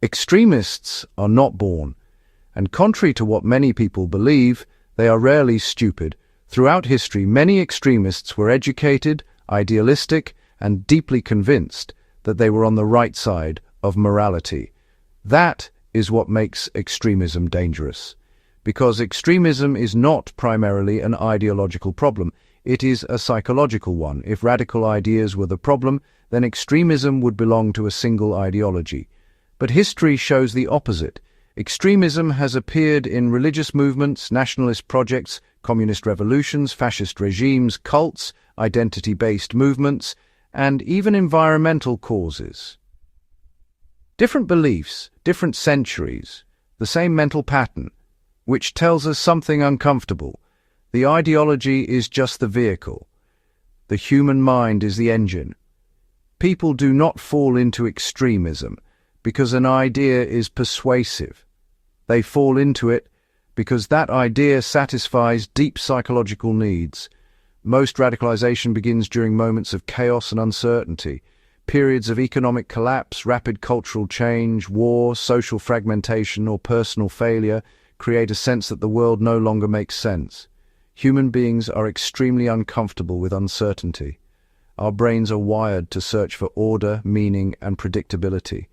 Extremists are not born, and contrary to what many people believe, they are rarely stupid. Throughout history, many extremists were educated, idealistic, and deeply convinced that they were on the right side of morality. That is what makes extremism dangerous. Because extremism is not primarily an ideological problem, it is a psychological one. If radical ideas were the problem, then extremism would belong to a single ideology. But history shows the opposite. Extremism has appeared in religious movements, nationalist projects, communist revolutions, fascist regimes, cults, identity-based movements, and even environmental causes. Different beliefs, different centuries, the same mental pattern, which tells us something uncomfortable. The ideology is just the vehicle. The human mind is the engine. People do not fall into extremism because an idea is persuasive. They fall into it because that idea satisfies deep psychological needs. Most radicalization begins during moments of chaos and uncertainty. Periods of economic collapse, rapid cultural change, war, social fragmentation, or personal failure create a sense that the world no longer makes sense. Human beings are extremely uncomfortable with uncertainty. Our brains are wired to search for order, meaning, and predictability.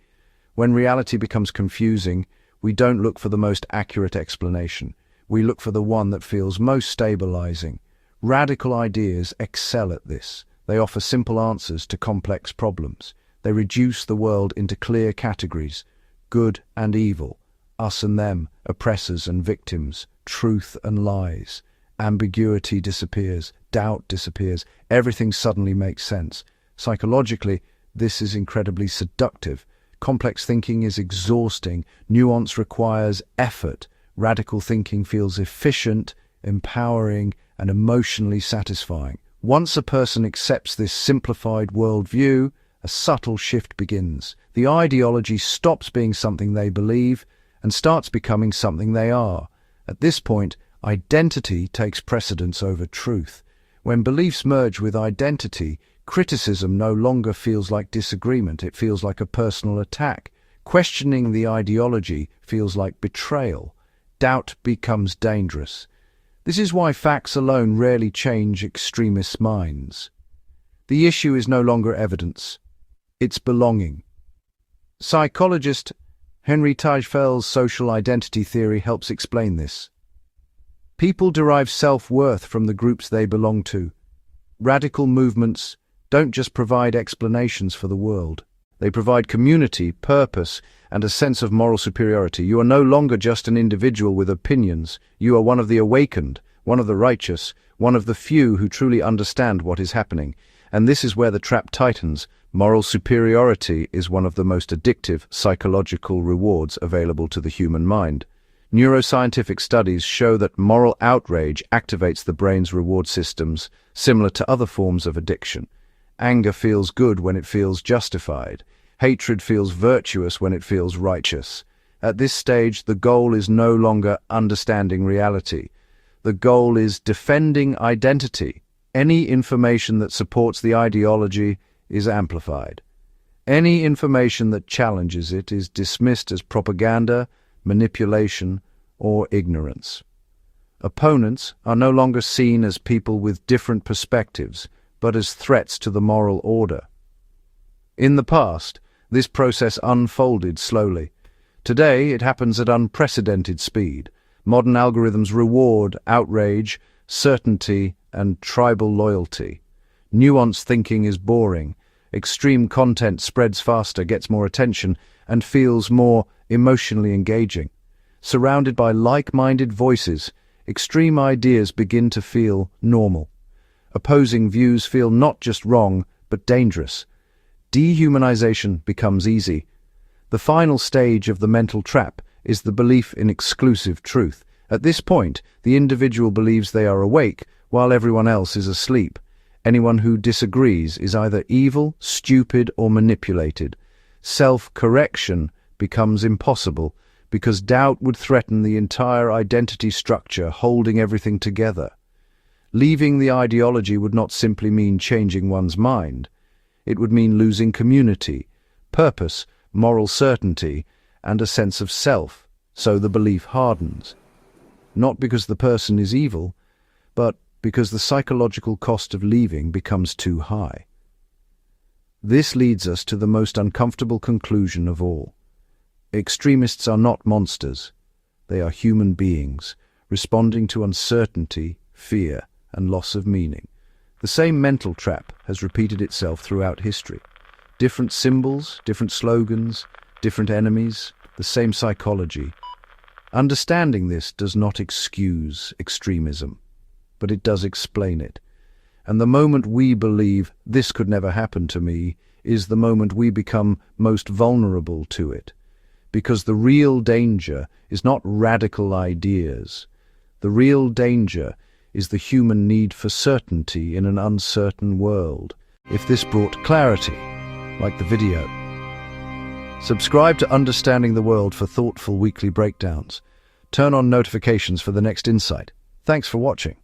When reality becomes confusing, we don't look for the most accurate explanation. We look for the one that feels most stabilizing. Radical ideas excel at this. They offer simple answers to complex problems. They reduce the world into clear categories: good and evil, us and them, oppressors and victims, truth and lies. Ambiguity disappears, doubt disappears, everything suddenly makes sense. Psychologically, this is incredibly seductive. Complex thinking is exhausting, nuance requires effort. Radical thinking feels efficient, empowering, and emotionally satisfying. Once a person accepts this simplified worldview, a subtle shift begins. The ideology stops being something they believe and starts becoming something they are. At this point, identity takes precedence over truth. When beliefs merge with identity, criticism no longer feels like disagreement, it feels like a personal attack. Questioning the ideology feels like betrayal. Doubt becomes dangerous. This is why facts alone rarely change extremists' minds. The issue is no longer evidence, it's belonging. Psychologist Henry Tajfel's social identity theory helps explain this. People derive self-worth from the groups they belong to. Radical movements don't just provide explanations for the world. They provide community, purpose, and a sense of moral superiority. You are no longer just an individual with opinions. You are one of the awakened, one of the righteous, one of the few who truly understand what is happening. And this is where the trap tightens. Moral superiority is one of the most addictive psychological rewards available to the human mind. Neuroscientific studies show that moral outrage activates the brain's reward systems, similar to other forms of addiction. Anger feels good when it feels justified. Hatred feels virtuous when it feels righteous. At this stage, the goal is no longer understanding reality. The goal is defending identity. Any information that supports the ideology is amplified. Any information that challenges it is dismissed as propaganda, manipulation, or ignorance. Opponents are no longer seen as people with different perspectives, but as threats to the moral order. In the past, this process unfolded slowly. Today, it happens at unprecedented speed. Modern algorithms reward outrage, certainty, and tribal loyalty. Nuanced thinking is boring. Extreme content spreads faster, gets more attention, and feels more emotionally engaging. Surrounded by like-minded voices, extreme ideas begin to feel normal. Opposing views feel not just wrong, but dangerous. Dehumanization becomes easy. The final stage of the mental trap is the belief in exclusive truth. At this point, the individual believes they are awake while everyone else is asleep. Anyone who disagrees is either evil, stupid, or manipulated. Self-correction becomes impossible because doubt would threaten the entire identity structure holding everything together. Leaving the ideology would not simply mean changing one's mind. It would mean losing community, purpose, moral certainty, and a sense of self, so the belief hardens. Not because the person is evil, but because the psychological cost of leaving becomes too high. This leads us to the most uncomfortable conclusion of all. Extremists are not monsters. They are human beings, responding to uncertainty, fear, and loss of meaning. The same mental trap has repeated itself throughout history. Different symbols, different slogans, different enemies, the same psychology. Understanding this does not excuse extremism, but it does explain it. And the moment we believe this could never happen to me is the moment we become most vulnerable to it. Because the real danger is not radical ideas. The real danger is the human need for certainty in an uncertain world. If this brought clarity, like the video, subscribe to Understanding the World for thoughtful weekly breakdowns. Turn on notifications for the next insight. Thanks for watching.